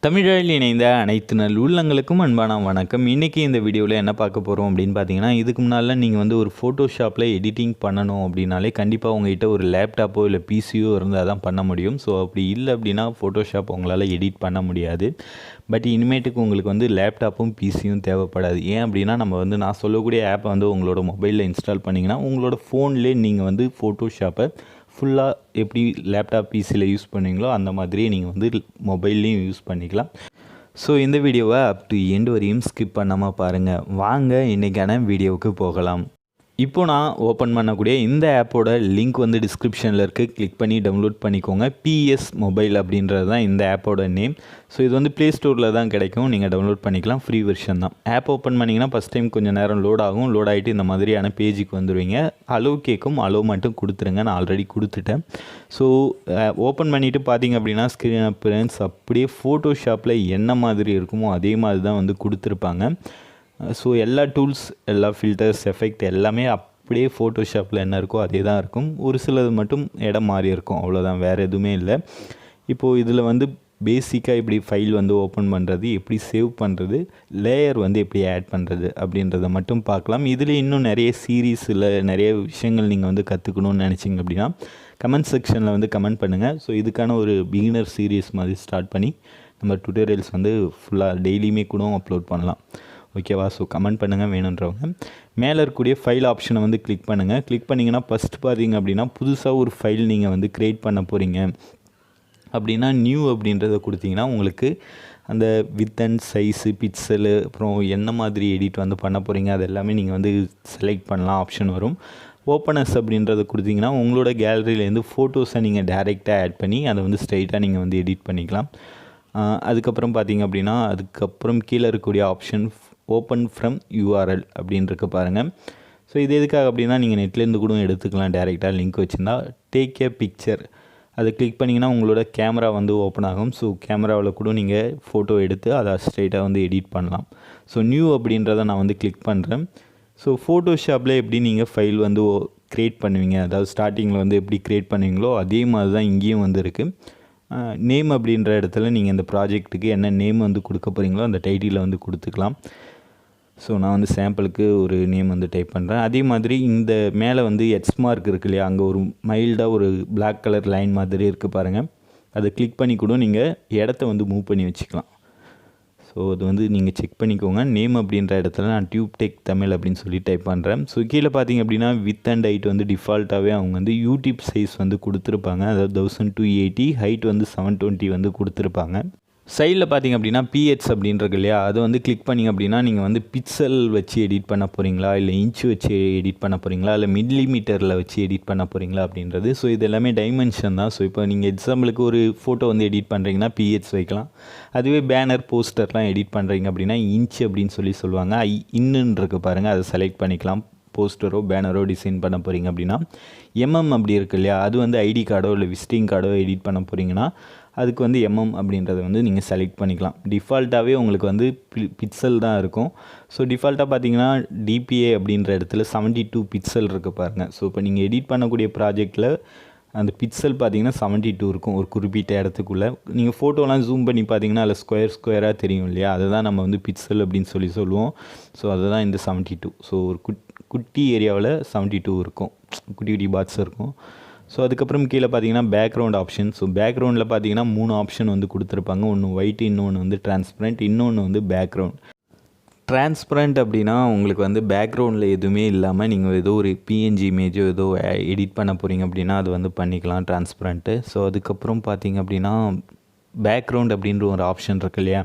தமிழில் இணைந்த அனைத்து நல் உள்ளங்களுக்கும் அன்பான வணக்கம். இன்றைக்கி இந்த வீடியோவில் என்ன பார்க்க போகிறோம் அப்படின்னு பார்த்தீங்கன்னா, இதுக்கு முன்னால் நீங்கள் வந்து ஒரு ஃபோட்டோஷாப்பில் எடிட்டிங் பண்ணணும் அப்படின்னாலே கண்டிப்பாக உங்கள்கிட்ட ஒரு லேப்டாப்போ இல்லை பிசியோ இருந்தால் தான் பண்ண முடியும். ஸோ அப்படி இல்லை அப்படின்னா ஃபோட்டோஷாப் உங்களால் எடிட் பண்ண முடியாது. பட் இனிமேட்டுக்கு உங்களுக்கு வந்து லேப்டாப்பும் பிசியும் தேவைப்படாது. ஏன் அப்படின்னா நான் சொல்லக்கூடிய ஆப்பை வந்து உங்களோட மொபைலில் இன்ஸ்டால் பண்ணிங்கன்னா உங்களோட ஃபோன்லேயே நீங்கள் வந்து ஃபோட்டோஷாப்பை ஃபுல்லாக எப்படி லேப்டாப் பிசியில் யூஸ் பண்ணுவீங்களோ அந்த மாதிரியே நீங்கள் வந்து மொபைல்லையும் யூஸ் பண்ணிக்கலாம். ஸோ இந்த வீடியோவை அப் டு எண்ட் வரையும் ஸ்கிப் பண்ணாமல் பாருங்கள். வாங்க இன்றைக்கான வீடியோவுக்கு போகலாம். இப்போது நான் ஓப்பன் பண்ணக்கூடிய இந்த ஆப்போட லிங்க் வந்து டிஸ்கிரிப்ஷனில் இருக்குது. கிளிக் பண்ணி டவுன்லோட் பண்ணிக்கோங்க. பிஎஸ் மொபைல் அப்படின்றது தான் இந்த ஆப்போட நேம். ஸோ இது வந்து ப்ளே ஸ்டோரில் தான் கிடைக்கும். நீங்கள் டவுன்லோட் பண்ணிக்கலாம். ஃப்ரீ வெர்ஷன் தான். ஆப் ஓப்பன் பண்ணிங்கன்னா ஃபஸ்ட் டைம் கொஞ்சம் நேரம் லோட் ஆகும். லோட் ஆகிட்டு இந்த மாதிரியான பேஜுக்கு வந்துடுவீங்க. அலோவ் கேட்கும். அலோவ் மட்டும் கொடுத்துருங்க. நான் ஆல்ரெடி கொடுத்துட்டேன். ஸோ ஓப்பன் பண்ணிவிட்டு பார்த்தீங்க அப்படின்னா ஸ்க்ரீன் அப்பியரன்ஸ் அப்படியே ஃபோட்டோஷாப்பில் என்ன மாதிரி இருக்குமோ அதே மாதிரி தான் வந்து கொடுத்துருப்பாங்க. ஸோ எல்லா டூல்ஸ், எல்லா ஃபில்டர்ஸ், எஃபெக்ட் எல்லாமே அப்படியே ஃபோட்டோஷாப்பில் என்ன இருக்கோ அதே தான் இருக்கும். ஒரு சிலது மட்டும் இடம் மாறி இருக்கும், அவ்வளோதான், வேறு எதுவுமே இல்லை. இப்போது இதில் வந்து பேசிக்காக இப்படி ஃபைல் வந்து ஓப்பன் பண்ணுறது, எப்படி சேவ் பண்ணுறது, லேயர் வந்து எப்படி ஆட் பண்ணுறது அப்படின்றத மட்டும் பார்க்கலாம். இதில் இன்னும் நிறைய சீரீஸில் நிறைய விஷயங்கள் நீங்கள் வந்து கற்றுக்கணும்னு நினச்சிங்க அப்படின்னா கமெண்ட் செக்ஷனில் வந்து கமெண்ட் பண்ணுங்கள். ஸோ இதுக்கான ஒரு பிகினர் சீரீஸ் மாதிரி ஸ்டார்ட் பண்ணி நம்ம டுட்டோரியல்ஸ் வந்து ஃபுல்லாக டெய்லியுமே கூட அப்லோட் பண்ணலாம். ஓகேவா? ஸோ கமெண்ட் பண்ணுங்கள் வேணுன்றவங்க. மேலே இருக்கக்கூடிய ஃபைல் ஆப்ஷனை வந்து கிளிக் பண்ணுங்கள். கிளிக் பண்ணிங்கன்னா ஃபஸ்ட்டு பார்த்தீங்க அப்படின்னா புதுசாக ஒரு ஃபைல் நீங்கள் வந்து க்ரியேட் பண்ண போகிறீங்க அப்படின்னா நியூ அப்படின்றத கொடுத்தீங்கன்னா உங்களுக்கு அந்த வித் அண்ட் சைஸு, பிக்சலு, அப்புறம் என்ன மாதிரி எடிட் வந்து பண்ண போகிறீங்க அது எல்லாமே நீங்கள் வந்து செலக்ட் பண்ணலாம். ஆப்ஷன் வரும். ஓப்பனர்ஸ் அப்படின்றத கொடுத்தீங்கன்னா உங்களோட கேலரியிலேருந்து ஃபோட்டோஸை நீங்கள் டைரெக்டாக ஆட் பண்ணி அதை வந்து ஸ்ட்ரைட்டாக நீங்கள் வந்து எடிட் பண்ணிக்கலாம். அதுக்கப்புறம் பார்த்தீங்க அப்படின்னா அதுக்கப்புறம் கீழே இருக்கக்கூடிய ஆப்ஷன் ஓப்பன் ஃப்ரம் யூஆர்எல் அப்படின்னு இருக்க பாருங்கள். ஸோ இது எதுக்காக அப்படின்னா நீங்கள் நெட்லேருந்து கூட எடுத்துக்கலாம். டைரெக்டாக லிங்க் வச்சுருந்தா டேக் ஏ பிக்சர் அதை கிளிக் பண்ணிங்கன்னா உங்களோட கேமரா வந்து ஓப்பன் ஆகும். ஸோ கேமராவில் கூட நீங்கள் ஃபோட்டோ எடுத்து அதை ஸ்ட்ரைட்டாக வந்து எடிட் பண்ணலாம். ஸோ நியூ அப்படின்றத நான் வந்து கிளிக் பண்ணுறேன். ஸோ ஃபோட்டோஷாப்பில் எப்படி நீங்கள் ஃபைல் வந்து க்ரியேட் பண்ணுவீங்க, அதாவது ஸ்டார்டிங்கில் வந்து எப்படி க்ரியேட் பண்ணுவீங்களோ அதே மாதிரி தான் இங்கேயும் வந்து இருக்குது. நேம் அப்படின்ற இடத்துல நீங்கள் இந்த ப்ராஜெக்ட்டுக்கு என்ன நேம் வந்து கொடுக்க போகிறீங்களோ அந்த டைட்டிலில் வந்து கொடுத்துக்கலாம். ஸோ நான் வந்து சாம்பிளுக்கு ஒரு நேம் வந்து டைப் பண்ணுறேன். அதே மாதிரி இந்த மேலே வந்து எட்ஸ் மார்க் இருக்கு இல்லையா, அங்கே ஒரு மைல்டாக ஒரு பிளாக் கலர் லைன் மாதிரி இருக்குது பாருங்கள். அதை கிளிக் பண்ணி கூட நீங்கள் இடத்த வந்து மூவ் பண்ணி வச்சுக்கலாம். ஸோ அது வந்து நீங்கள் செக் பண்ணிக்கோங்க. நேம் அப்படின்ற இடத்துல நான் டியூப் டெக் தமிழ் அப்படின்னு சொல்லி டைப் பண்ணுறேன். ஸோ கீழே பார்த்தீங்க அப்படின்னா வித் அண்ட் ஹைட் வந்து டிஃபால்ட்டாகவே அவங்க வந்து யூடியூப் சைஸ் வந்து கொடுத்துருப்பாங்க. அதாவது 1280, ஹைட் வந்து 720 வந்து கொடுத்துருப்பாங்க. சைடில் பார்த்தீங்க அப்படின்னா பிஹெச் அப்படின்றது இல்லையா, அதை வந்து கிளிக் பண்ணிங்க அப்படின்னா நீங்கள் வந்து பிக்சல் வச்சு எடிட் பண்ண போகிறீங்களா, இல்லை இன்ச்சு வச்சு எடிட் பண்ண போகிறீங்களா, இல்லை மில்லிமீட்டரில் வச்சு எடிட் பண்ண போகிறீங்களா அப்படின்றது. ஸோ இது எல்லாமே டைமென்ஷன் தான். ஸோ இப்போ நீங்கள் எக்ஸாம்பிளுக்கு ஒரு ஃபோட்டோ வந்து எடிட் பண்ணுறீங்கன்னா பிஹெச் வைக்கலாம். அதுவே பேனர், போஸ்டர்லாம் எடிட் பண்ணுறீங்க அப்படின்னா இன்ச்சு அப்படின்னு சொல்லி சொல்லுவாங்க. இன்னுன்னு இருக்கு பாருங்கள், அதை செலக்ட் பண்ணிக்கலாம். போஸ்டரோ பேனரோ டிசைன் பண்ண போகிறீங்க அப்படின்னா அப்படி இருக்கு இல்லையா, அது வந்து ஐடி கார்டோ இல்லை விசிட்டிங் கார்டோ எடிட் பண்ண போகிறீங்கன்னா அதுக்கு வந்து அப்படின்றத வந்து நீங்கள் செலக்ட் பண்ணிக்கலாம். டிஃபால்ட்டாகவே உங்களுக்கு வந்து பிக்சல் தான் இருக்கும். ஸோ டிஃபால்ட்டாக பார்த்தீங்கன்னா டிபிஏ அப்படின்ற இடத்துல 72 பிக்சல் இருக்குது பாருங்கள். ஸோ இப்போ நீங்கள் எடிட் பண்ணக்கூடிய ப்ராஜெக்டில் அந்த பிக்சல் பார்த்தீங்கன்னா 72 இருக்கும் ஒரு குறிப்பிட்ட இடத்துக்குள்ளே. நீங்கள் ஃபோட்டோலாம் ஜூம் பண்ணி பார்த்தீங்கன்னா அதில் ஸ்கொயராக தெரியும் இல்லையா, அதை தான் நம்ம வந்து பிக்சல் அப்படின்னு சொல்லுவோம். ஸோ அதுதான் இந்த 72. ஸோ ஒரு குட்டி ஏரியாவில் 72 இருக்கும், குட்டி குட்டி பாட்ஸ் இருக்கும். ஸோ அதுக்கப்புறம் கீழே பார்த்தீங்கன்னா பேக்ரவுண்ட் ஆப்ஷன். ஸோ பேக்ரவுண்டில் பார்த்தீங்கன்னா 3 ஆப்ஷன் வந்து கொடுத்துருப்பாங்க. ஒன்று ஒயிட், இன்னொன்று வந்து டிரான்ஸ்பரண்ட், இன்னொன்று வந்து பேக்ரவுண்ட். டிரான்ஸ்பரண்ட் அப்படின்னா உங்களுக்கு வந்து பேக்ரவுண்டில் எதுவுமே இல்லாமல் நீங்கள் ஏதோ ஒரு பிஎன்ஜி இமேஜோ ஏதோ எடிட் பண்ண போகிறீங்க அப்படின்னா அது வந்து பண்ணிக்கலாம் டிரான்ஸ்பரண்ட்டு. ஸோ அதுக்கப்புறம் பார்த்தீங்க அப்படின்னா பேக்ரவுண்ட் அப்படின்ற ஒரு ஆப்ஷன் இருக்கு இல்லையா,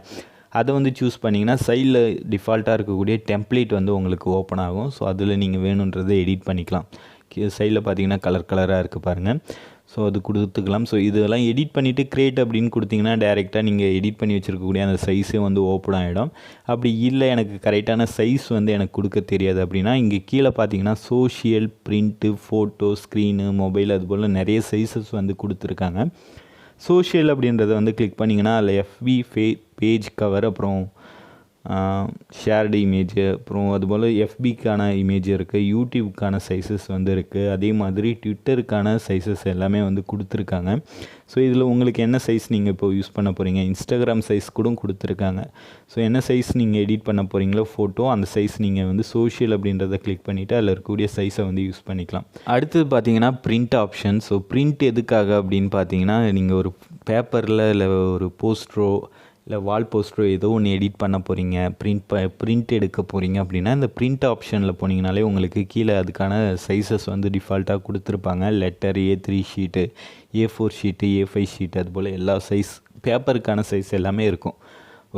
அதை வந்து சூஸ் பண்ணிங்கன்னா சைடில் டிஃபால்ட்டாக இருக்கக்கூடிய டெம்ப்ளேட் வந்து உங்களுக்கு ஓப்பன் ஆகும். ஸோ அதில் நீங்கள் வேணுன்றதை எடிட் பண்ணிக்கலாம். சைடில் பார்த்தீங்கன்னா கலராக இருக்குது பாருங்கள். ஸோ அது கொடுத்துக்கலாம். ஸோ இதெல்லாம் எடிட் பண்ணிவிட்டு க்ரியேட் அப்படின்னு கொடுத்தீங்கன்னா டேரெக்டாக நீங்கள் எடிட் பண்ணி வச்சுருக்கக்கூடிய அந்த சைஸே வந்து ஓப்பன் ஆகிடும். அப்படி இல்லை எனக்கு கரெக்டான சைஸ் வந்து எனக்கு கொடுக்க தெரியாது அப்படின்னா இங்கே கீழே பார்த்தீங்கன்னா social, print, photo, screen, mobile, அதுபோல் நிறைய சைஸஸ் வந்து கொடுத்துருக்காங்க. சோஷியல் அப்படின்றத வந்து கிளிக் பண்ணிங்கன்னா அதில் எஃபி பேஜ் கவர், அப்புறம் ஷேர்டு இமேஜு, அப்புறம் அதுபோல் எஃபிக்கான இமேஜ் இருக்குது, யூடியூப்க்கான சைஸஸ் வந்து இருக்குது, அதே மாதிரி ட்விட்டருக்கான சைஸஸ் எல்லாமே வந்து கொடுத்துருக்காங்க. ஸோ இதில் உங்களுக்கு என்ன சைஸ் நீங்கள் இப்போ யூஸ் பண்ண போகிறீங்க, இன்ஸ்டாகிராம் சைஸ் கூட கொடுத்துருக்காங்க. ஸோ என்ன சைஸ் நீங்கள் எடிட் பண்ண போகிறீங்களோ ஃபோட்டோ, அந்த சைஸ் நீங்கள் வந்து சோஷியல் அப்படின்றத கிளிக் பண்ணிவிட்டு அதில் இருக்கக்கூடிய சைஸை வந்து யூஸ் பண்ணிக்கலாம். அடுத்தது பார்த்தீங்கன்னா பிரிண்ட் ஆப்ஷன். ஸோ பிரிண்ட் எதுக்காக அப்படின்னு பார்த்தீங்கன்னா, நீங்கள் ஒரு பேப்பரில் இல்லை ஒரு போஸ்டரோ இல்லை வால் போஸ்டரோ ஏதோ ஒன்று எடிட் பண்ண போகிறீங்க, பிரிண்ட் எடுக்க போகிறீங்க அப்படின்னா இந்த பிரிண்ட் ஆப்ஷனில் போனீங்கனாலே உங்களுக்கு கீழே அதுக்கான சைஸஸ் வந்து டிஃபால்ட்டாக கொடுத்துருப்பாங்க. Letter A3 sheet, A4 sheet, A5 sheet, அதுபோல் எல்லா சைஸ் பேப்பருக்கான சைஸ் எல்லாமே இருக்கும்.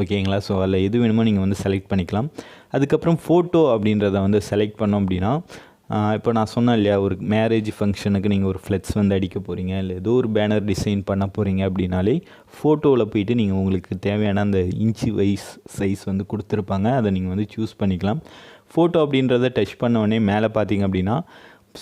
ஓகேங்களா? ஸோ அதில் எது வேணுமோ நீங்கள் வந்து செலக்ட் பண்ணிக்கலாம். அதுக்கப்புறம் ஃபோட்டோ அப்படின்றத வந்து செலக்ட் பண்ணோம் அப்படின்னா, இப்போ நான் சொன்னேன் இல்லையா, ஒரு மேரேஜ் ஃபங்க்ஷனுக்கு நீங்கள் ஒரு ஃப்ளெக்ஸ் வந்து அடிக்க போகிறீங்க, இல்லை ஏதோ ஒரு பேனர் டிசைன் பண்ண போகிறீங்க அப்படின்னாலே ஃபோட்டோவில் போயிட்டு நீங்கள் உங்களுக்கு தேவையான அந்த இன்ச்சு வைஸ் சைஸ் வந்து கொடுத்துருப்பாங்க, அதை நீங்கள் வந்து சூஸ் பண்ணிக்கலாம். ஃபோட்டோ அப்படின்றத டச் பண்ண மேலே பார்த்தீங்க அப்படின்னா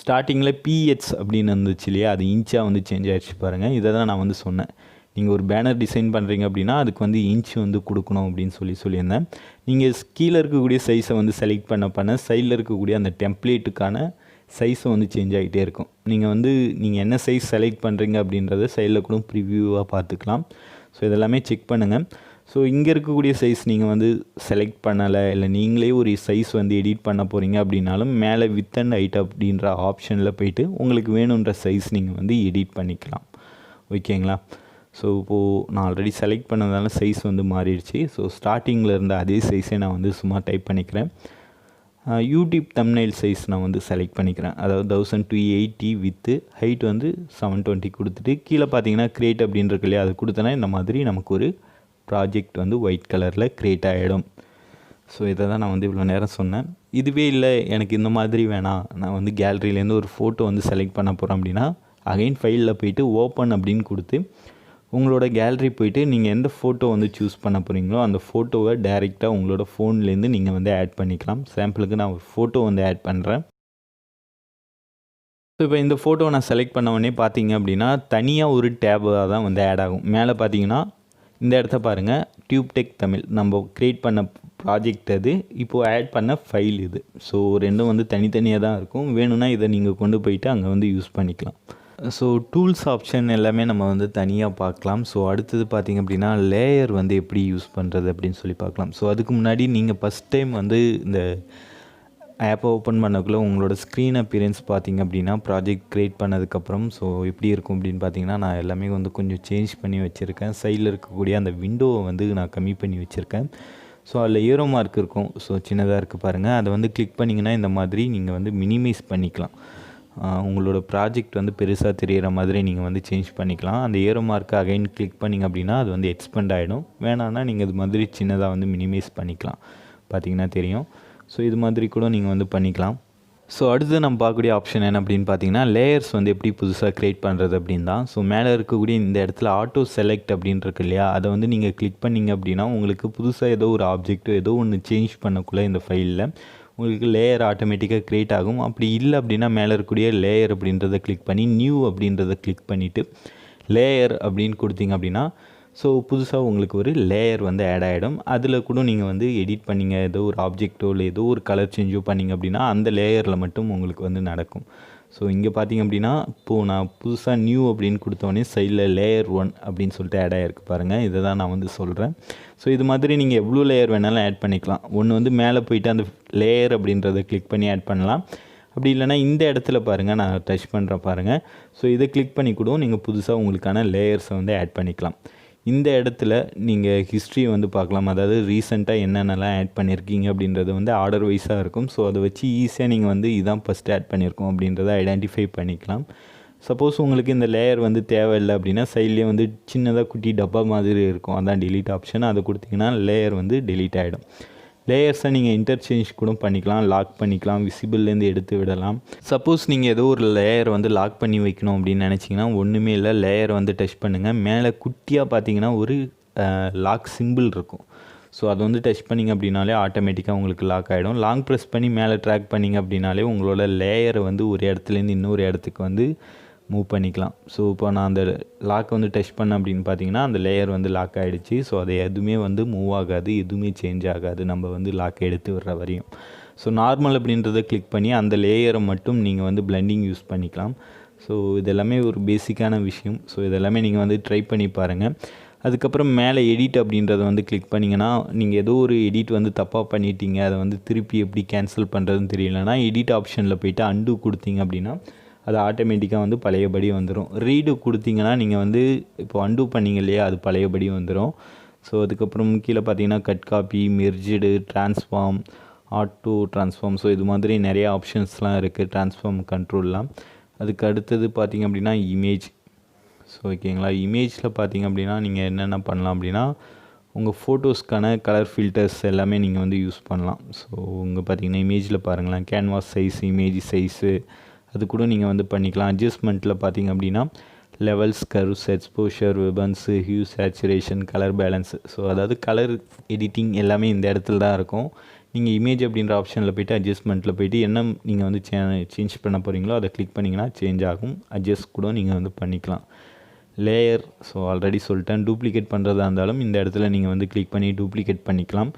ஸ்டார்டிங்கில் PH அப்படின்னு இருந்துச்சு இல்லையா, அது இன்ச்சாக வந்து சேஞ்ச் ஆகிடுச்சு பாருங்கள். இதை தான் நான் வந்து சொன்னேன். நீங்கள் ஒரு பேனர் டிசைன் பண்ணுறீங்க அப்படின்னா அதுக்கு வந்து இன்ச் வந்து கொடுக்கணும் அப்படின்னு சொல்லியிருந்தேன். நீங்கள் கீழே இருக்கக்கூடிய சைஸை வந்து செலக்ட் பண்ண சைடில் இருக்கக்கூடிய அந்த டெம்ப்ளேட்டுக்கான சைஸை வந்து சேஞ்ச் ஆகிட்டே இருக்கும். நீங்கள் என்ன சைஸ் செலக்ட் பண்ணுறீங்க அப்படின்றத சைடில் கூட ப்ரிவியூவாக பார்த்துக்கலாம். ஸோ இதெல்லாமே செக் பண்ணுங்கள். ஸோ இங்கே இருக்கக்கூடிய சைஸ் நீங்கள் வந்து செலக்ட் பண்ணலை, இல்லை நீங்களே ஒரு சைஸ் வந்து எடிட் பண்ண போகிறீங்க அப்படின்னாலும் மேலே வித் அண்ட் ஹைட் அப்படின்ற ஆப்ஷனில் போயிட்டு உங்களுக்கு வேணுன்ற சைஸ் நீங்கள் வந்து எடிட் பண்ணிக்கலாம். ஓகேங்களா? ஸோ இப்போது நான் ஆல்ரெடி செலக்ட் பண்ணதால சைஸ் வந்து மாறிடுச்சு. ஸோ ஸ்டார்டிங்கில் இருந்த அதே சைஸே நான் வந்து சும்மா டைப் பண்ணிக்கிறேன். யூடியூப் தம்ப்நெயில் சைஸ் நான் வந்து செலக்ட் பண்ணிக்கிறேன். அதாவது 1280 வித்து ஹைட் வந்து 720 கொடுத்துட்டு கீழே பார்த்தீங்கன்னா கிரியேட் அப்படின்னு இருக்கு இல்லையா, அது கொடுத்தனா இந்த மாதிரி நமக்கு ஒரு ப்ராஜெக்ட் வந்து ஒயிட் கலரில் க்ரியேட் ஆகிடும். ஸோ இதை தான் நான் வந்து இவ்வளோ நேரம் சொன்னேன். இதுவே இல்லை எனக்கு இந்த மாதிரி வேணாம், நான் வந்து கேலரியிலேருந்து ஒரு ஃபோட்டோ வந்து செலக்ட் பண்ண போகிறேன் அப்படின்னா அகைன் ஃபைலில் போயிட்டு ஓப்பன் அப்படின்னு கொடுத்து உங்களோட கேலரி போயிட்டு நீங்கள் எந்த ஃபோட்டோ வந்து சூஸ் பண்ண போகிறீங்களோ அந்த ஃபோட்டோவை டைரெக்டாக உங்களோட ஃபோன்லேருந்து நீங்கள் வந்து ஆட் பண்ணிக்கலாம். சாம்பிளுக்கு நான் ஒரு ஃபோட்டோ வந்து ஆட் பண்ணுறேன். ஸோ இப்போ இந்த ஃபோட்டோவை நான் செலக்ட் பண்ண உடனே பார்த்தீங்க அப்படின்னா தனியாக ஒரு டேபாக தான் வந்து ஆட் ஆகும். மேலே பார்த்தீங்கன்னா இந்த இடத்த பாருங்கள், டியூப் டெக் தமிழ் நம்ம க்ரியேட் பண்ண ப்ராஜெக்ட் அது, இப்போது ஆட் பண்ண ஃபைல் இது. ஸோ ரெண்டும் வந்து தனித்தனியாக தான் இருக்கும். வேணும்னா இதை நீங்கள் கொண்டு போயிட்டு அங்கே வந்து யூஸ் பண்ணிக்கலாம். ஸோ டூல்ஸ் ஆப்ஷன் எல்லாமே நம்ம வந்து தனியாக பார்க்கலாம். ஸோ அடுத்தது பார்த்திங்க அப்படின்னா லேயர் வந்து எப்படி யூஸ் பண்ணுறது அப்படின்னு சொல்லி பார்க்கலாம். ஸோ அதுக்கு முன்னாடி நீங்கள் ஃபஸ்ட் டைம் வந்து இந்த ஆப்பை ஓப்பன் பண்ணக்குள்ளே உங்களோட ஸ்க்ரீன் அப்பியரன்ஸ் பார்த்திங்க அப்படின்னா ப்ராஜெக்ட் க்ரியேட் பண்ணதுக்கப்புறம் ஸோ எப்படி இருக்கும் அப்படின்னு பார்த்தீங்கன்னா நான் எல்லாமே வந்து கொஞ்சம் சேஞ்ச் பண்ணி வச்சுருக்கேன். சைடில் இருக்கக்கூடிய அந்த விண்டோவை வந்து நான் கம்மி பண்ணி வச்சுருக்கேன். ஸோ அதில் ஏரோ மார்க் இருக்கும், ஸோ சின்னதாக இருக்குது பாருங்கள், அதை வந்து கிளிக் பண்ணிங்கன்னா இந்த மாதிரி நீங்கள் வந்து மினிமைஸ் பண்ணிக்கலாம். உங்களோட ப்ராஜெக்ட் வந்து பெருசாக தெரிகிற மாதிரி நீங்கள் வந்து சேஞ்ச் பண்ணிக்கலாம். அந்த ஏரோ மார்க்கை அகைன் கிளிக் பண்ணிங்க அப்படின்னா அது வந்து எக்ஸ்பெண்ட் ஆகிடும். வேணான்னா நீங்கள் இது மாதிரி சின்னதாக வந்து மினிமைஸ் பண்ணிக்கலாம். பார்த்திங்கன்னா தெரியும். ஸோ இது மாதிரி கூட நீங்கள் வந்து பண்ணிக்கலாம். ஸோ அடுத்து நம்ம பார்க்கக்கூடிய ஆப்ஷன் என்ன அப்படின்னு பார்த்தீங்கன்னா லேயர்ஸ் வந்து எப்படி புதுசாக க்ரியேட் பண்ணுறது அப்படின்னு தான். ஸோ மேலே இருக்கக்கூடிய இந்த இடத்துல ஆட்டோ செலக்ட் அப்படின்னு இருக்கு இல்லையா, அதை வந்து நீங்கள் கிளிக் பண்ணிங்க அப்படின்னா உங்களுக்கு புதுசாக ஏதோ ஒரு ஆப்ஜெக்ட்டோ ஏதோ ஒன்று சேஞ்ச் பண்ணக்குள்ளே இந்த ஃபைலில் உங்களுக்கு லேயர் ஆட்டோமேட்டிக்காக க்ரியேட் ஆகும். அப்படி இல்லை அப்படின்னா மேலே இருக்கக்கூடிய லேயர் அப்படின்றத கிளிக் பண்ணி நியூ அப்படின்றத கிளிக் பண்ணிவிட்டு லேயர் அப்படின்னு கொடுத்தீங்க அப்படின்னா ஸோ புதுசாக உங்களுக்கு ஒரு லேயர் வந்து ஆட் ஆகிடும். அதில் கூட நீங்கள் வந்து எடிட் பண்ணிங்க ஏதோ ஒரு ஆப்ஜெக்டோ இல்லை ஏதோ ஒரு கலர் சேஞ்சோ பண்ணிங்க அப்படின்னா அந்த லேயரில் மட்டும் உங்களுக்கு வந்து நடக்கும். ஸோ இங்கே பார்த்திங்க அப்படின்னா இப்போது நான் புதுசாக நியூ அப்படின்னு கொடுத்தோடனே சைடில் லேயர் 1 அப்படின்னு சொல்லிட்டு ஆட் ஆகிருக்கு பாருங்கள். இதை தான் நான் வந்து சொல்கிறேன். ஸோ இது மாதிரி நீங்கள் எவ்வளோ லேயர் வேணாலும் ஆட் பண்ணிக்கலாம். ஒன்று வந்து மேலே போயிட்டு அந்த லேயர் அப்படின்றத கிளிக் பண்ணி ஆட் பண்ணலாம். அப்படி இல்லைனா இந்த இடத்துல பாருங்கள், நான் டச் பண்ணுறேன் பாருங்கள். ஸோ இதை கிளிக் பண்ணி கூட நீங்கள் புதுசாக உங்களுக்கான லேயர்ஸை வந்து ஆட் பண்ணிக்கலாம். இந்த இடத்துல நீங்கள் ஹிஸ்ட்ரியை வந்து பார்க்கலாம், அதாவது ரீசெண்டாக என்னென்னலாம் ஆட் பண்ணியிருக்கீங்க அப்படின்றது வந்து ஆர்டர் வைஸாக இருக்கும். ஸோ அதை வச்சு ஈஸியாக நீங்கள் வந்து இதான் ஃபஸ்ட்டு ஆட் பண்ணியிருக்கோம் அப்படின்றத ஐடென்டிஃபை பண்ணிக்கலாம். சப்போஸ் உங்களுக்கு இந்த லேயர் வந்து தேவையில்லை அப்படின்னா சைட்லேயே வந்து சின்னதாக குட்டி டப்பா மாதிரி இருக்கும், அதான் டெலீட் ஆப்ஷன். அதை கொடுத்தீங்கன்னா லேயர் வந்து டெலீட் ஆகிடும். லேயர்ஸை நீங்கள் இன்டர்சேஞ்ச் கூட பண்ணிக்கலாம், லாக் பண்ணிக்கலாம், விசிபிள்லேருந்து எடுத்து விடலாம். சப்போஸ் நீங்கள் ஏதோ ஒரு லேயர் வந்து லாக் பண்ணி வைக்கணும் அப்படின்னு நினச்சிங்கன்னா ஒன்றுமே இல்லை, லேயர் வந்து டச் பண்ணுங்கள். மேலே குட்டியாக பார்த்தீங்கன்னா ஒரு லாக் சிம்பிள் இருக்கும். ஸோ அது வந்து டச் பண்ணிங்க அப்படின்னாலே ஆட்டோமேட்டிக்காக உங்களுக்கு லாக் ஆகிடும். லாங் ப்ரெஸ் பண்ணி மேலே ட்ராக் பண்ணிங்க அப்படின்னாலே உங்களோட லேயரை வந்து ஒரு இடத்துலேருந்து இன்னொரு இடத்துக்கு வந்து மூவ் பண்ணிக்கலாம். ஸோ இப்போ நான் அந்த லாக்கை வந்து டச் பண்ணேன் அப்படின்னு பார்த்தீங்கன்னா அந்த லேயர் வந்து லாக் ஆகிடுச்சு. ஸோ அது எதுவுமே வந்து மூவ் ஆகாது, எதுவுமே சேஞ்ச் ஆகாது நம்ம வந்து லாக்கை எடுத்து விடுற வரையும். ஸோ நார்மல் அப்படின்றத கிளிக் பண்ணி அந்த லேயரை மட்டும் நீங்கள் வந்து பிளெண்டிங் யூஸ் பண்ணிக்கலாம். ஸோ இதெல்லாமே ஒரு பேசிக்கான விஷயம். ஸோ இதெல்லாமே நீங்கள் வந்து ட்ரை பண்ணி பாருங்கள். அதுக்கப்புறம் மேலே எடிட் அப்படின்றத வந்து கிளிக் பண்ணிங்கன்னா நீங்கள் ஏதோ ஒரு எடிட் வந்து தப்பாக பண்ணிட்டீங்க, அதை வந்து திருப்பி எப்படி கேன்சல் பண்ணுறதுன்னு தெரியலனா எடிட் ஆப்ஷனில் போய்ட்டு அன்டூ கொடுத்தீங்க அப்படின்னா அது ஆட்டோமேட்டிக்காக வந்து பழையபடி வந்துடும். ரீடு கொடுத்தீங்கன்னா நீங்கள் வந்து இப்போ அன்டூ பண்ணிங்க இல்லையா, அது பழையபடி வந்துடும். ஸோ அதுக்கப்புறம் கீழே பார்த்தீங்கன்னா cut copy, merged, transform, auto transform, so இது மாதிரி நிறைய ஆப்ஷன்ஸ்லாம் இருக்குது ட்ரான்ஸ்ஃபார்ம் கண்ட்ரோல்லாம். அதுக்கு அடுத்தது பார்த்திங்க அப்படின்னா இமேஜ். ஸோ ஓகேங்களா, இமேஜில் பார்த்திங்க அப்படின்னா நீங்கள் என்னென்ன பண்ணலாம் அப்படின்னா உங்கள் ஃபோட்டோஸ்க்கான கலர் ஃபில்டர்ஸ் எல்லாமே நீங்கள் வந்து யூஸ் பண்ணலாம். ஸோ உங்கள் பார்த்திங்கன்னா இமேஜில் பாருங்களேன், கேன்வாஸ் சைஸ், இமேஜ் சைஸு அது கூட நீங்கள் வந்து பண்ணிக்கலாம். அட்ஜஸ்ட்மெண்ட்டில் பார்த்திங்க அப்படின்னா levels, curves, exposure, vibrance, hue, saturation, colour balance, so அதாவது கலர் எடிட்டிங் எல்லாமே இந்த இடத்துல தான் இருக்கும். நீங்கள் இமேஜ் அப்படின்ற ஆப்ஷனில் போய்ட்டு அட்ஜஸ்ட்மெண்ட்டில் போய்ட்டு என்ன நீங்கள் வந்து சேஞ்ச் பண்ண போகிறீங்களோ அதை கிளிக் பண்ணிங்கன்னா சேஞ்ச் ஆகும். அட்ஜஸ்ட் கூட நீங்கள் வந்து பண்ணிக்கலாம். லேயர், ஸோ ஆல்ரெடி சொல்லிட்டேன், டூப்ளிகேட் பண்ணுறதா இருந்தாலும் இந்த இடத்துல நீங்கள் வந்து கிளிக் பண்ணி டூப்ளிகேட் பண்ணிக்கலாம்.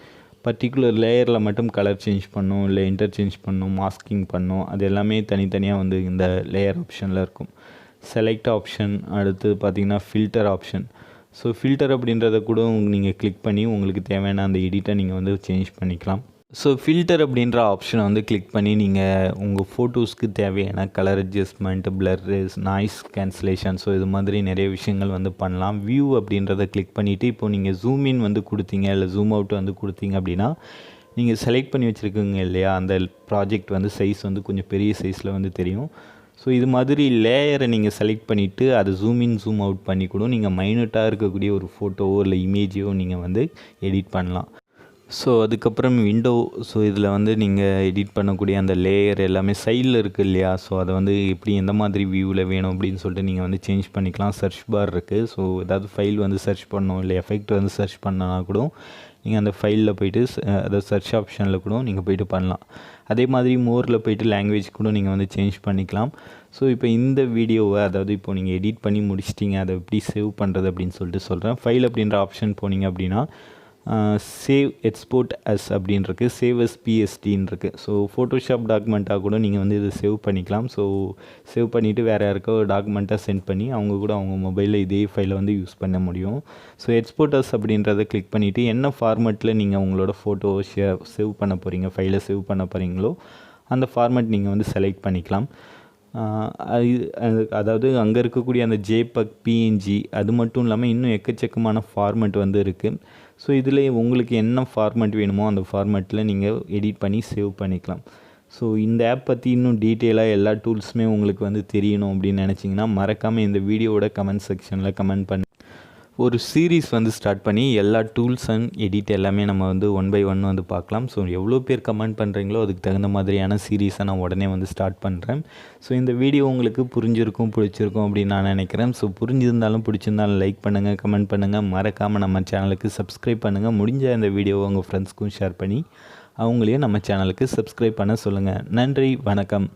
பர்டிகுலர் லேயரில் மட்டும் கலர் சேஞ்ச் பண்ணணும், இல்லை இன்டர்சேஞ்ச் பண்ணணும், மாஸ்கிங் பண்ணணும், அது எல்லாமே தனித்தனியாக வந்து இந்த லேயர் ஆப்ஷனில் இருக்கும். செலக்ட் ஆப்ஷன், அடுத்து பார்த்திங்கன்னா ஃபில்டர் ஆப்ஷன். ஸோ ஃபில்டர் அப்படின்றத கூட நீங்கள் கிளிக் பண்ணி உங்களுக்கு தேவையான அந்த எடிட்டை நீங்கள் வந்து சேஞ்ச் பண்ணிக்கலாம். ஸோ ஃபில்டர் அப்படின்ற ஆப்ஷனை வந்து கிளிக் பண்ணி நீங்கள் உங்கள் ஃபோட்டோஸ்க்கு தேவையான colour adjustment, blurs, noise cancellation, so இது மாதிரி நிறைய விஷயங்கள் வந்து பண்ணலாம். வியூ அப்படின்றத கிளிக் பண்ணிவிட்டு இப்போது நீங்கள் ஜூம் இன் வந்து கொடுத்தீங்க, இல்லை ஜூம் அவுட் வந்து கொடுத்தீங்க அப்படின்னா நீங்கள் செலக்ட் பண்ணி வச்சுருக்கீங்க இல்லையா, அந்த ப்ராஜெக்ட் வந்து சைஸ் வந்து கொஞ்சம் பெரிய சைஸில் வந்து தெரியும். ஸோ இது மாதிரி லேயரை நீங்கள் செலக்ட் பண்ணிவிட்டு அதை ஜூம் இன் ஜூம் அவுட் பண்ணி கூட நீங்கள் மைனூட்டாக இருக்கக்கூடிய ஒரு ஃபோட்டோவோ இல்லை இமேஜையோ நீங்கள் வந்து எடிட் பண்ணலாம். ஸோ அதுக்கப்புறம் விண்டோ, ஸோ இதில் வந்து நீங்கள் எடிட் பண்ணக்கூடிய அந்த லேயர் எல்லாமே சைடில் இருக்குது இல்லையா, ஸோ அதை வந்து எப்படி எந்த மாதிரி வியூவில் வேணும் அப்படின்னு சொல்லிட்டு நீங்கள் வந்து சேஞ்ச் பண்ணிக்கலாம். சர்ச் பார் இருக்குது, ஸோ ஏதாவது ஃபைல் வந்து சர்ச் பண்ணணும், இல்லை எஃபெக்ட் வந்து சர்ச் பண்ணனா கூட நீங்கள் அந்த ஃபைலில் போய்ட்டு அதாவது சர்ச் ஆப்ஷனில் கூட நீங்கள் போய்ட்டு பண்ணலாம். அதே மாதிரி மோரில் போய்ட்டு லாங்குவேஜ் கூட நீங்கள் வந்து சேஞ்ச் பண்ணிக்கலாம். ஸோ இப்போ இந்த வீடியோவை அதாவது இப்போ நீங்கள் எடிட் பண்ணி முடிச்சிட்டிங்க, அதை எப்படி சேவ் பண்ணுறது அப்படின்னு சொல்லிட்டு சொல்கிறேன். ஃபைல் அப்படின்ற ஆப்ஷன் போனீங்க அப்படின்னா சேவ் எக்ஸ்போர்ட் அஸ் அப்படின்னு இருக்குது, சேவ் எஸ் பிஎஸ்டின்னு இருக்குது. ஸோ ஃபோட்டோஷாப் டாக்குமெண்ட்டாக கூட நீங்கள் வந்து இதை சேவ் பண்ணிக்கலாம். ஸோ சேவ் பண்ணிவிட்டு வேறு யாருக்கோ டாக்குமெண்ட்டாக சென்ட் பண்ணி அவங்க கூட அவங்க மொபைலில் இதே ஃபைலை வந்து யூஸ் பண்ண முடியும். ஸோ எக்ஸ்போர்ட் அஸ் அப்படின்றத கிளிக் பண்ணிவிட்டு என்ன ஃபார்மெட்டில் நீங்கள் உங்களோட ஃபோட்டோ சேவ் பண்ண போகிறீங்க, ஃபைலை சேவ் பண்ண போகிறீங்களோ அந்த ஃபார்மெட் நீங்கள் வந்து செலக்ட் பண்ணிக்கலாம். அதாவது அங்கே இருக்கக்கூடிய அந்த ஜேபக், பிஎன்ஜி அது மட்டும் இல்லாமல் இன்னும் எக்கச்சக்கமான ஃபார்மெட் வந்து இருக்குது. ஸோ இதில் உங்களுக்கு என்ன ஃபார்மெட் வேணுமோ அந்த ஃபார்மெட்டில் நீங்கள் எடிட் பண்ணி சேவ் பண்ணிக்கலாம். ஸோ இந்த ஆப் பற்றி இன்னும் டீட்டெயிலாக எல்லா டூல்ஸுமே உங்களுக்கு வந்து தெரியணும் அப்படின்னு நினச்சிங்கன்னா மறக்காமல் இந்த வீடியோவோட கமெண்ட் செக்ஷனில் கமெண்ட் பண்ணி ஒரு சீரீஸ் வந்து ஸ்டார்ட் பண்ணி எல்லா டூல்ஸ் அண்ட் எடிட் எல்லாமே நம்ம வந்து ஒன் பை ஒன் வந்து பார்க்கலாம். ஸோ எவ்வளோ பேர் கமெண்ட் பண்ணுறீங்களோ அதுக்கு தகுந்த மாதிரியான சீரீஸை நான் உடனே வந்து ஸ்டார்ட் பண்ணுறேன். ஸோ இந்த வீடியோ உங்களுக்கு புரிஞ்சிருக்கும், பிடிச்சிருக்கும் அப்படின்னு நான் நினைக்கிறேன். ஸோ புரிஞ்சிருந்தாலும் பிடிச்சிருந்தாலும் லைக் பண்ணுங்கள், கமெண்ட் பண்ணுங்கள், மறக்காமல் நம்ம சேனலுக்கு சப்ஸ்கிரைப் பண்ணுங்கள். முடிஞ்ச இந்த வீடியோவை உங்கள் ஃப்ரெண்ட்ஸ்க்கும் ஷேர் பண்ணி அவங்களையும் நம்ம சேனலுக்கு சப்ஸ்கிரைப் பண்ண சொல்லுங்கள். நன்றி, வணக்கம்.